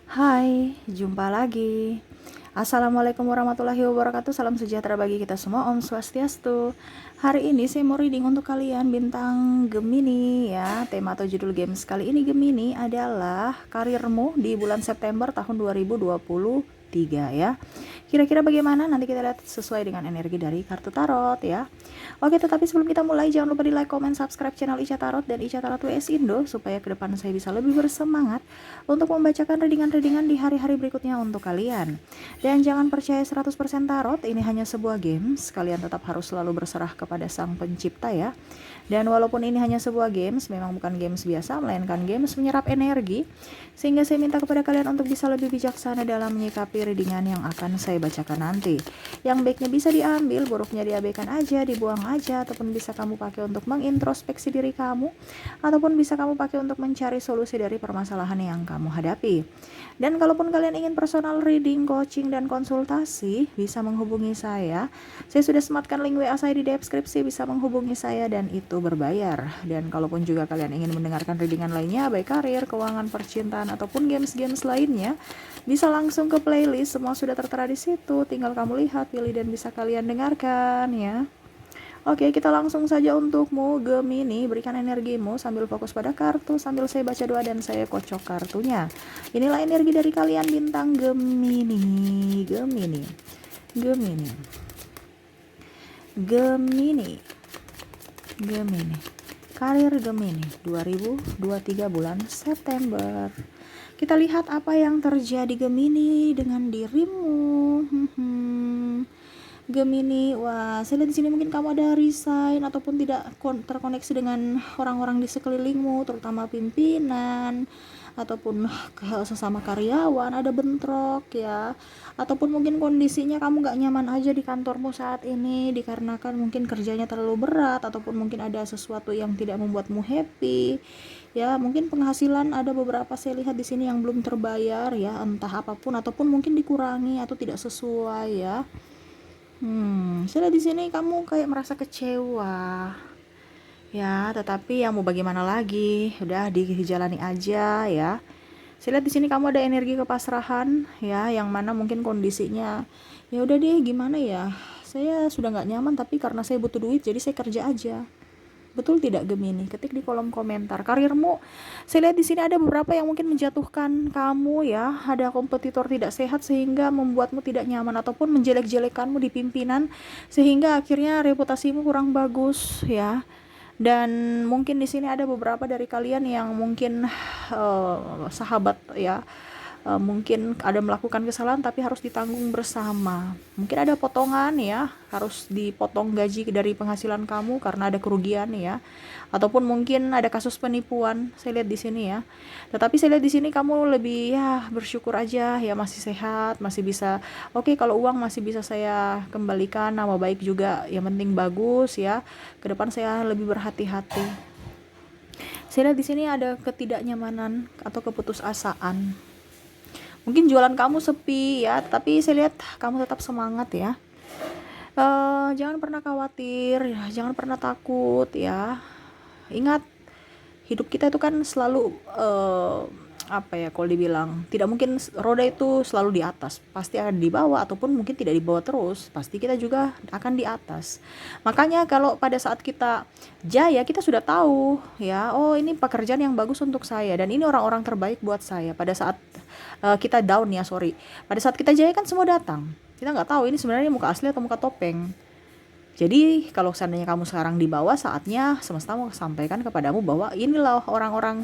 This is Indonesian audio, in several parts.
Hai, jumpa lagi. Assalamualaikum warahmatullahi wabarakatuh. Salam sejahtera bagi kita semua. Om Swastiastu. Hari ini saya mau reading untuk kalian bintang Gemini ya. Tema atau judul games kali ini Gemini adalah karirmu di bulan September tahun 2023 ya. Kira-kira bagaimana? Nanti kita lihat sesuai dengan energi dari kartu tarot ya. Oke, tetapi sebelum kita mulai jangan lupa di like, comment, subscribe channel Ica Tarot dan Ica Tarot WS Indo supaya ke depan saya bisa lebih bersemangat untuk membacakan readingan-readingan di hari-hari berikutnya untuk kalian. Dan jangan percaya 100% tarot, ini hanya sebuah games. Kalian tetap harus selalu berserah kepada Sang Pencipta ya. Dan walaupun ini hanya sebuah games, memang bukan games biasa, melainkan games menyerap energi. Sehingga saya minta kepada kalian untuk bisa lebih bijaksana dalam menyikapi readingan yang akan saya bacakan nanti. Yang baiknya bisa diambil, buruknya diabaikan aja, dibuang aja, ataupun bisa kamu pakai untuk mengintrospeksi diri kamu, ataupun bisa kamu pakai untuk mencari solusi dari permasalahan yang kamu hadapi. Dan kalaupun kalian ingin personal reading, coaching, dan konsultasi, bisa menghubungi saya. Saya sudah sematkan link WA saya di deskripsi, bisa menghubungi saya dan itu berbayar. Dan kalaupun juga kalian ingin mendengarkan readingan lainnya, baik karir, keuangan, percintaan, ataupun games-games lainnya, bisa langsung ke playlist, semua sudah tertera di situ. Tinggal kamu lihat, pilih, dan bisa kalian dengarkan ya. Oke, kita langsung saja untukmu Gemini, berikan energimu sambil fokus pada kartu, sambil saya baca doa dan saya kocok kartunya. Inilah energi dari kalian bintang Gemini, Gemini, Gemini, Gemini, Gemini. Karir Gemini 2023 bulan September. Kita lihat apa yang terjadi Gemini dengan dirimu. Gemini, wah, saya lihat di sini mungkin kamu ada resign ataupun tidak terkoneksi dengan orang-orang di sekelilingmu, terutama pimpinan ataupun sesama karyawan, ada bentrok ya, ataupun mungkin kondisinya kamu gak nyaman aja di kantormu saat ini dikarenakan mungkin kerjanya terlalu berat, ataupun mungkin ada sesuatu yang tidak membuatmu happy ya. Mungkin penghasilan ada beberapa saya lihat di sini yang belum terbayar ya, entah apapun, ataupun mungkin dikurangi atau tidak sesuai ya. Saya lihat di sini kamu kayak merasa kecewa. Ya, tetapi ya mau bagaimana lagi? Udah dijalani aja ya. Saya lihat di sini kamu ada energi kepasrahan ya, yang mana mungkin kondisinya ya udah deh, gimana ya? Saya sudah nggak nyaman tapi karena saya butuh duit jadi saya kerja aja. Betul tidak Gemini? Ketik di kolom komentar. Karirmu, saya lihat di sini ada beberapa yang mungkin menjatuhkan kamu ya. Ada kompetitor tidak sehat sehingga membuatmu tidak nyaman, ataupun menjelek-jelekanmu di pimpinan sehingga akhirnya reputasimu kurang bagus ya. Dan mungkin di sini ada beberapa dari kalian yang mungkin sahabat ya, mungkin ada melakukan kesalahan tapi harus ditanggung bersama. Mungkin ada potongan ya, harus dipotong gaji dari penghasilan kamu karena ada kerugian ya, ataupun mungkin ada kasus penipuan. Saya lihat di sini ya. Tetapi saya lihat di sini kamu lebih ya bersyukur aja ya, masih sehat, masih bisa. Oke, kalau uang masih bisa saya kembalikan, nama baik juga yang penting bagus ya. Ke depan saya lebih berhati-hati. Saya lihat di sini ada ketidaknyamanan atau keputusasaan. Mungkin jualan kamu sepi ya, tapi saya lihat kamu tetap semangat ya. Jangan pernah khawatir, ya, jangan pernah takut ya. Ingat, hidup kita itu kan selalu apa ya, kalau dibilang tidak mungkin roda itu selalu di atas, pasti akan di bawah, ataupun mungkin tidak di bawah terus, pasti kita juga akan di atas. Makanya kalau pada saat kita jaya, kita sudah tahu ya, oh ini pekerjaan yang bagus untuk saya dan ini orang-orang terbaik buat saya. Pada saat kita down ya, pada saat kita jaya kan semua datang, kita nggak tahu ini sebenarnya muka asli atau muka topeng. Jadi kalau seandainya kamu sekarang di bawah, saatnya semesta mau sampaikan kepadamu bahwa inilah orang-orang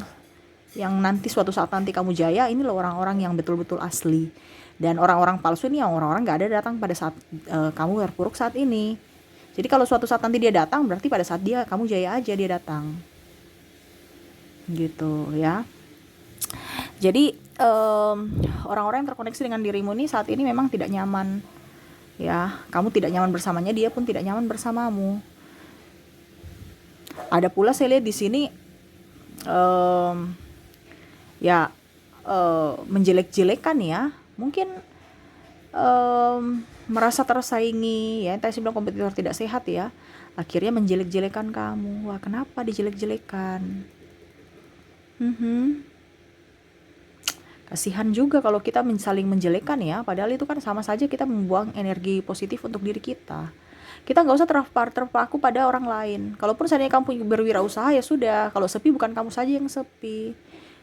yang nanti suatu saat nanti kamu jaya, inilah orang-orang yang betul-betul asli. Dan orang-orang palsu ini yang orang-orang gak ada datang pada saat kamu terpuruk saat ini. Jadi kalau suatu saat nanti dia datang, berarti pada saat kamu jaya aja dia datang. Gitu ya. Jadi orang-orang yang terkoneksi dengan dirimu ini saat ini memang tidak nyaman. Ya, kamu tidak nyaman bersamanya, dia pun tidak nyaman bersamamu. Ada pula saya lihat di sini ya menjelek-jelekan ya, mungkin merasa tersaingi ya, tadi saya bilang kompetitor tidak sehat ya, akhirnya menjelek-jelekan kamu. Wah, kenapa dijelek-jelekan? Kasihan juga kalau kita saling menjelekkan ya, padahal itu kan sama saja kita membuang energi positif untuk diri kita. Kita nggak usah terpaku pada orang lain. Kalaupun seandainya kamu berwirausaha ya sudah, kalau sepi bukan kamu saja yang sepi,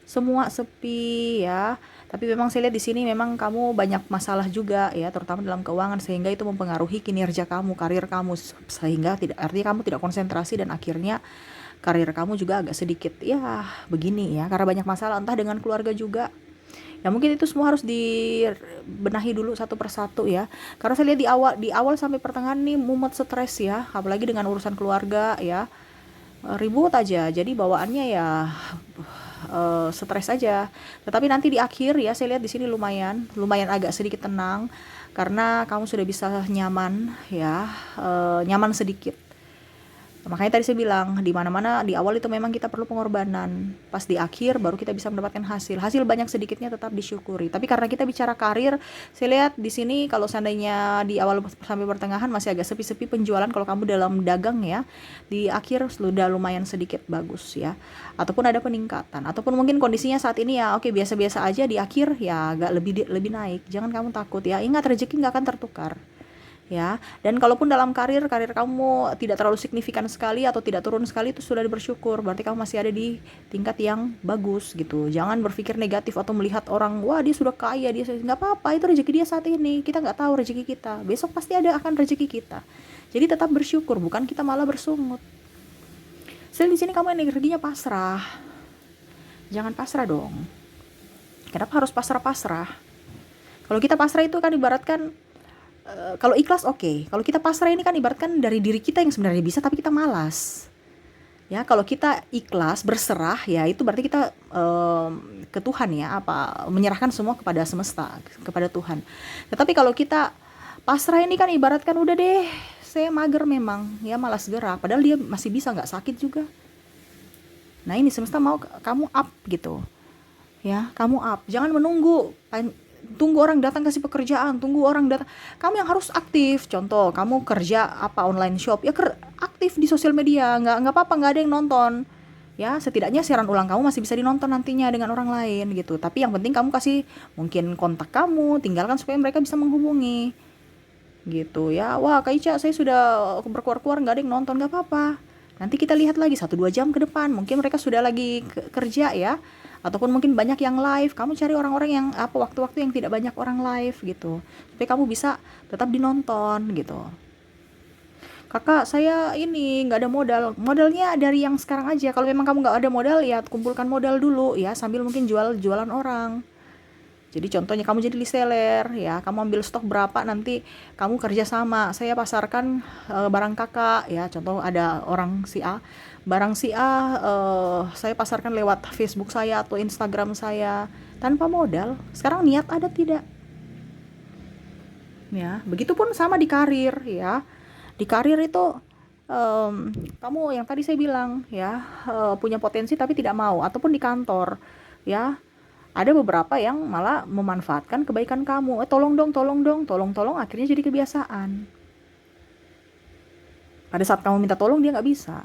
semua sepi ya. Tapi memang saya lihat di sini memang kamu banyak masalah juga ya, terutama dalam keuangan, sehingga itu mempengaruhi kinerja kamu, karir kamu, sehingga tidak, artinya kamu tidak konsentrasi dan akhirnya karir kamu juga agak sedikit ya begini ya, karena banyak masalah entah dengan keluarga juga. Ya mungkin itu semua harus dibenahi dulu satu persatu ya. Karena saya lihat di awal sampai pertengahan nih mumet, stres ya, apalagi dengan urusan keluarga ya. Ribut aja. Jadi bawaannya ya stres aja. Tetapi nanti di akhir ya saya lihat di sini lumayan agak sedikit tenang karena kamu sudah bisa nyaman ya, nyaman sedikit. Makanya tadi saya bilang, di mana-mana di awal itu memang kita perlu pengorbanan. Pas di akhir baru kita bisa mendapatkan hasil. Hasil banyak sedikitnya tetap disyukuri. Tapi karena kita bicara karir, saya lihat di sini kalau seandainya di awal sampai pertengahan masih agak sepi-sepi penjualan kalau kamu dalam dagang ya. Di akhir sudah lumayan sedikit bagus ya. Ataupun ada peningkatan. Ataupun mungkin kondisinya saat ini ya oke biasa-biasa aja, di akhir ya agak lebih naik. Jangan kamu takut ya. Ingat rezeki nggak akan tertukar. Ya, dan kalaupun dalam karir kamu tidak terlalu signifikan sekali atau tidak turun sekali, itu sudah bersyukur, berarti kamu masih ada di tingkat yang bagus gitu. Jangan berpikir negatif atau melihat orang, wah dia sudah kaya, dia nggak apa-apa, itu rezeki dia saat ini, kita nggak tahu rezeki kita, besok pasti ada akan rezeki kita. Jadi tetap bersyukur, bukan kita malah bersungut. Selain di sini kamu energinya pasrah, jangan pasrah dong. Kenapa harus pasrah? Kalau kita pasrah itu kan ibaratkan kalau ikhlas oke. Kalau kita pasrah ini kan ibaratkan dari diri kita yang sebenarnya bisa tapi kita malas. Ya, kalau kita ikhlas, berserah ya itu berarti kita ke Tuhan ya, menyerahkan semua kepada semesta, kepada Tuhan. Tetapi kalau kita pasrah ini kan ibaratkan udah deh, saya mager memang, ya malas gerak, padahal dia masih bisa nggak sakit juga. Nah, ini semesta mau kamu up gitu. Ya, kamu up. Jangan menunggu tunggu orang datang kasih pekerjaan, tunggu orang datang. Kamu yang harus aktif. Contoh, kamu kerja online shop, ya aktif di sosial media. Nggak apa-apa, nggak ada yang nonton. Ya, setidaknya siaran ulang kamu masih bisa dinonton nantinya dengan orang lain gitu. Tapi yang penting kamu kasih mungkin kontak kamu, tinggalkan supaya mereka bisa menghubungi. Gitu ya. Wah, Kak Ica, saya sudah berkeluar-keluar nggak ada yang nonton, nggak apa-apa. Nanti kita lihat lagi 1-2 jam ke depan, mungkin mereka sudah lagi kerja ya, ataupun mungkin banyak yang live. Kamu cari orang-orang yang waktu-waktu yang tidak banyak orang live gitu, supaya kamu bisa tetap dinonton gitu. Kakak, saya ini nggak ada modalnya dari yang sekarang aja. Kalau memang kamu nggak ada modal ya kumpulkan modal dulu ya, sambil mungkin jualan orang. Jadi contohnya kamu jadi reseller ya, kamu ambil stok berapa, nanti kamu kerja sama, saya pasarkan barang kakak ya, contoh ada orang si A, barang si A saya pasarkan lewat Facebook saya atau Instagram saya tanpa modal. Sekarang niat ada tidak? Ya, begitupun sama di karir ya. Di karir itu kamu yang tadi saya bilang ya, punya potensi tapi tidak mau, ataupun di kantor ya. Ada beberapa yang malah memanfaatkan kebaikan kamu. Tolong dong, akhirnya jadi kebiasaan. Pada saat kamu minta tolong dia nggak bisa.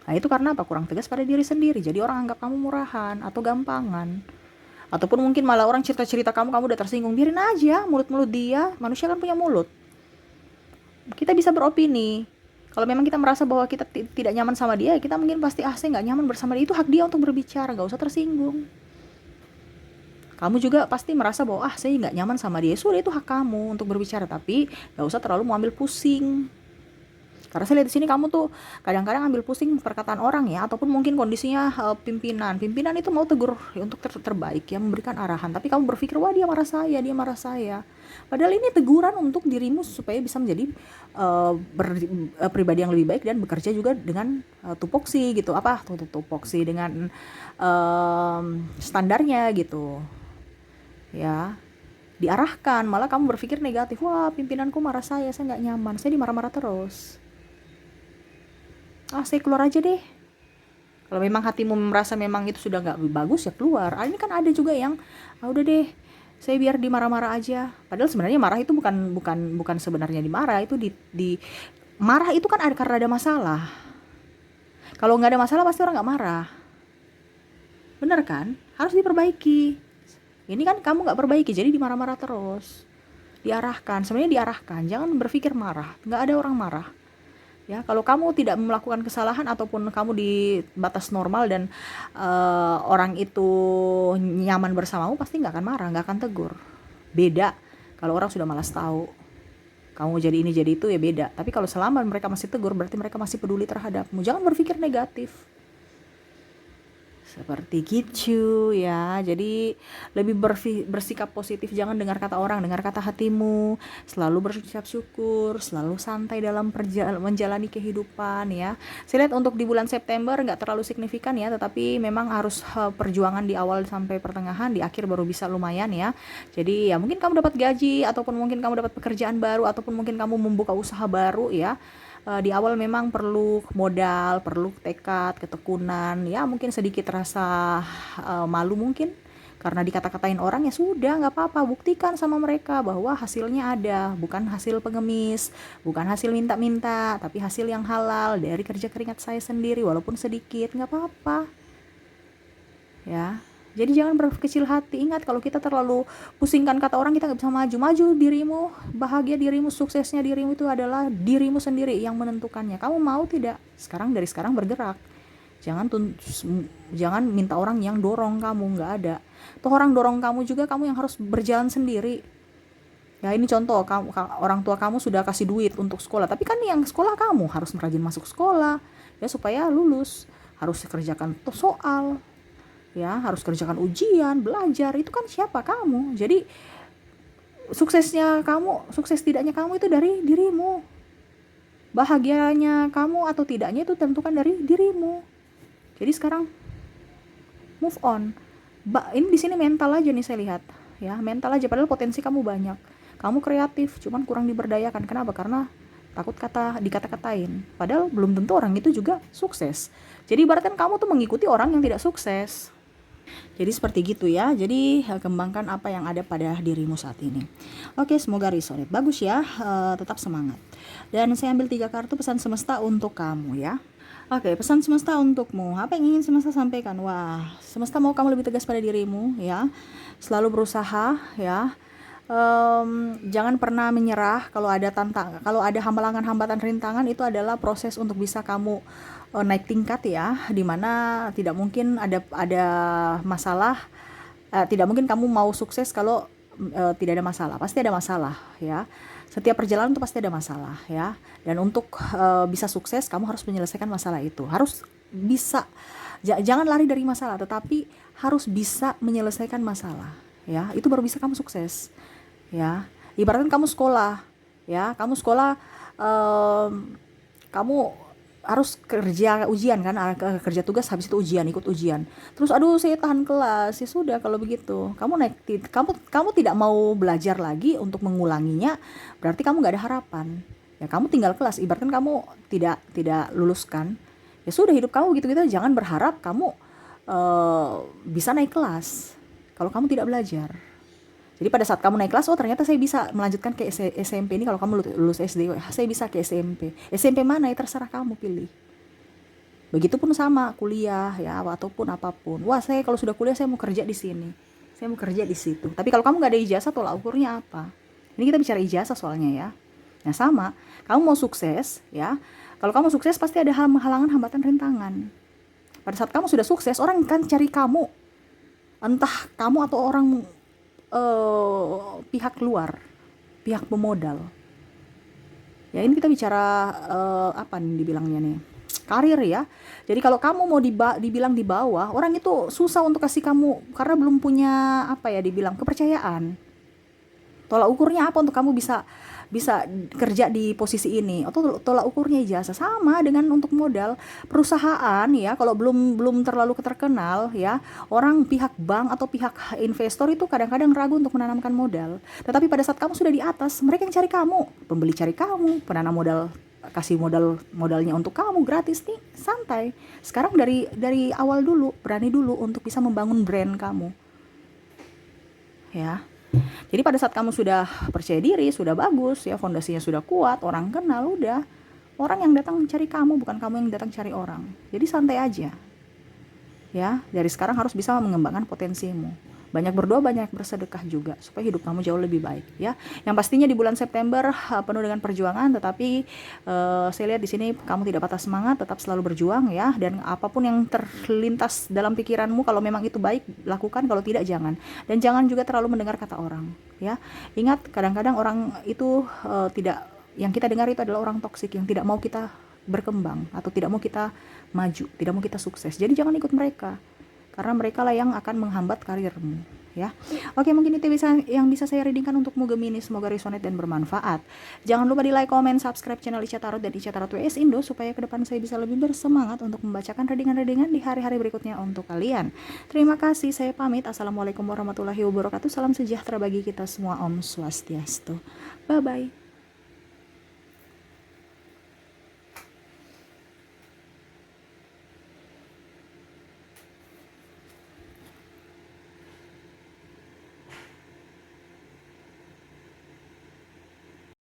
Nah itu karena apa? Kurang tegas pada diri sendiri. Jadi orang anggap kamu murahan atau gampangan. Ataupun mungkin malah orang cerita-cerita kamu udah tersinggung. Biarin aja mulut-mulut dia. Manusia kan punya mulut. Kita bisa beropini. Kalau memang kita merasa bahwa kita tidak nyaman sama dia, kita mungkin pasti saya nggak nyaman bersama dia. Itu hak dia untuk berbicara, nggak usah tersinggung. Kamu juga pasti merasa bahwa saya nggak nyaman sama dia, sudah itu hak kamu untuk berbicara, tapi nggak usah terlalu mau ambil pusing. Karena saya lihat di sini kamu tuh kadang-kadang ambil pusing perkataan orang ya, ataupun mungkin kondisinya pimpinan itu mau tegur ya, untuk terbaik ya, memberikan arahan, tapi kamu berpikir wah dia marah saya. Padahal ini teguran untuk dirimu supaya bisa menjadi pribadi yang lebih baik dan bekerja juga dengan tupoksi gitu, tupoksi dengan standarnya gitu. Ya, diarahkan, malah kamu berpikir negatif, wah pimpinanku marah saya nggak nyaman, saya dimarah-marah terus, saya keluar aja deh. Kalau memang hatimu merasa memang itu sudah nggak bagus ya keluar. Ini kan ada juga yang udah deh, saya biar dimarah-marah aja, padahal sebenarnya marah itu bukan sebenarnya dimarah, itu di marah itu kan ada karena ada masalah. Kalau nggak ada masalah pasti orang nggak marah, bener kan? Harus diperbaiki. Ini kan kamu nggak perbaiki, jadi dimarah-marah terus. Diarahkan, sebenarnya diarahkan, jangan berpikir marah, nggak ada orang marah. Ya, kalau kamu tidak melakukan kesalahan ataupun kamu di batas normal dan orang itu nyaman bersamamu, pasti nggak akan marah, nggak akan tegur. Beda kalau orang sudah malas tahu kamu jadi ini jadi itu, ya beda. Tapi kalau selama mereka masih tegur, berarti mereka masih peduli terhadapmu. Jangan berpikir negatif. Seperti gitu ya. Jadi lebih bersikap positif, jangan dengar kata orang, dengar kata hatimu. Selalu berucap syukur, selalu santai dalam menjalani kehidupan ya. Saya lihat untuk di bulan September nggak terlalu signifikan ya, tetapi memang harus perjuangan di awal sampai pertengahan, di akhir baru bisa lumayan ya. Jadi ya mungkin kamu dapat gaji, ataupun mungkin kamu dapat pekerjaan baru, ataupun mungkin kamu membuka usaha baru ya. Di awal memang perlu modal, perlu tekad, ketekunan, ya mungkin sedikit rasa malu mungkin karena dikata-katain orang, ya sudah nggak apa-apa, buktikan sama mereka bahwa hasilnya ada, bukan hasil pengemis, bukan hasil minta-minta, tapi hasil yang halal dari kerja keringat saya sendiri, walaupun sedikit, nggak apa-apa ya. Jadi jangan berkecil hati. Ingat, kalau kita terlalu pusingkan kata orang, kita nggak bisa maju. Maju dirimu, bahagia dirimu, suksesnya dirimu itu adalah dirimu sendiri yang menentukannya. Kamu mau tidak? Dari sekarang bergerak. Jangan minta orang yang dorong kamu, nggak ada. Tuh orang dorong kamu juga, kamu yang harus berjalan sendiri. Ya ini contoh, orang tua kamu sudah kasih duit untuk sekolah, tapi kan yang sekolah kamu harus rajin masuk sekolah ya supaya lulus, harus kerjakan soal ya, harus kerjakan ujian, belajar, itu kan siapa kamu. Jadi sukses tidaknya kamu itu dari dirimu. Bahagianya kamu atau tidaknya itu tentukan dari dirimu. Jadi sekarang move on. Ini di sini mental aja nih saya lihat ya, mental aja, padahal potensi kamu banyak. Kamu kreatif, cuman kurang diberdayakan. Kenapa? Karena takut dikata-katain. Padahal belum tentu orang itu juga sukses. Jadi ibaratkan kamu tuh mengikuti orang yang tidak sukses. Jadi seperti gitu ya. Jadi kembangkan apa yang ada pada dirimu saat ini. Oke, semoga resonate. Bagus ya. Tetap semangat. Dan saya ambil 3 kartu pesan semesta untuk kamu ya. Oke, pesan semesta untukmu. Apa yang ingin semesta sampaikan? Wah, semesta mau kamu lebih tegas pada dirimu ya. Selalu berusaha ya. Jangan pernah menyerah. Kalau ada hambatan rintangan, itu adalah proses untuk bisa kamu naik tingkat ya, dimana tidak mungkin ada masalah, tidak mungkin kamu mau sukses kalau tidak ada masalah. Pasti ada masalah ya, setiap perjalanan itu pasti ada masalah ya. Dan untuk bisa sukses, kamu harus menyelesaikan masalah itu, harus bisa, jangan lari dari masalah, tetapi harus bisa menyelesaikan masalah ya, itu baru bisa kamu sukses ya. Ibaratkan kamu sekolah ya, kamu harus kerja ujian kan, kerja tugas, habis itu ikut ujian, terus aduh saya tahan kelas, ya sudah, kalau begitu kamu tidak mau belajar lagi untuk mengulanginya, berarti kamu nggak ada harapan ya, kamu tinggal kelas, ibaratkan kamu tidak lulus kan, ya sudah, hidup kamu gitu-gitu, jangan berharap kamu bisa naik kelas kalau kamu tidak belajar. Jadi pada saat kamu naik kelas, oh ternyata saya bisa melanjutkan ke SMP ini. Kalau kamu lulus SD, saya bisa ke SMP. SMP mana ya, terserah kamu pilih. Begitupun sama kuliah ya, ataupun apapun. Wah, saya kalau sudah kuliah saya mau kerja di sini, saya mau kerja di situ. Tapi kalau kamu nggak ada ijazah, tolak ukurnya apa? Ini kita bicara ijazah soalnya ya. Nah sama, kamu mau sukses ya. Kalau kamu sukses pasti ada halangan, hambatan, rintangan. Pada saat kamu sudah sukses, orang kan cari kamu. Entah kamu atau orang pihak luar, pihak pemodal. Ya ini kita bicara apa nih dibilangnya nih, karir ya. Jadi kalau kamu mau dibilang di bawah, orang itu susah untuk kasih kamu karena belum punya dibilang kepercayaan. Tolak ukurnya apa untuk kamu bisa kerja di posisi ini? Atau tolak ukurnya ijazah. Sama dengan untuk modal perusahaan ya, kalau belum terlalu terkenal ya, orang pihak bank atau pihak investor itu kadang-kadang ragu untuk menanamkan modal. Tetapi pada saat kamu sudah di atas, mereka yang cari kamu, pembeli cari kamu, penanam modal kasih modalnya untuk kamu gratis nih, santai. Sekarang dari awal dulu, berani dulu untuk bisa membangun brand kamu. Ya. Jadi pada saat kamu sudah percaya diri, sudah bagus ya, fondasinya sudah kuat, orang kenal, udah, orang yang datang mencari kamu, bukan kamu yang datang cari orang. Jadi santai aja ya, dari sekarang harus bisa mengembangkan potensimu. banyak berdoa, banyak bersedekah juga supaya hidup kamu jauh lebih baik ya. Yang pastinya di bulan September penuh dengan perjuangan, tetapi saya lihat di sini kamu tidak patah semangat, tetap selalu berjuang ya, dan apapun yang terlintas dalam pikiranmu kalau memang itu baik lakukan, kalau tidak jangan. Dan jangan juga terlalu mendengar kata orang ya. Ingat kadang-kadang orang itu tidak, yang kita dengar itu adalah orang toksik yang tidak mau kita berkembang atau tidak mau kita maju, tidak mau kita sukses. Jadi jangan ikut mereka, karena mereka lah yang akan menghambat karirmu ya. Oke, mungkin itu yang bisa saya readingkan untukmu Gemini. Semoga resonate dan bermanfaat. Jangan lupa di like, comment, subscribe channel Ica Tarot dan Ica Tarot WS Indo supaya ke depan saya bisa lebih bersemangat untuk membacakan readingan-readingan di hari-hari berikutnya untuk kalian. Terima kasih, saya pamit. Assalamualaikum warahmatullahi wabarakatuh. Salam sejahtera bagi kita semua. Om Swastiastu. Bye bye.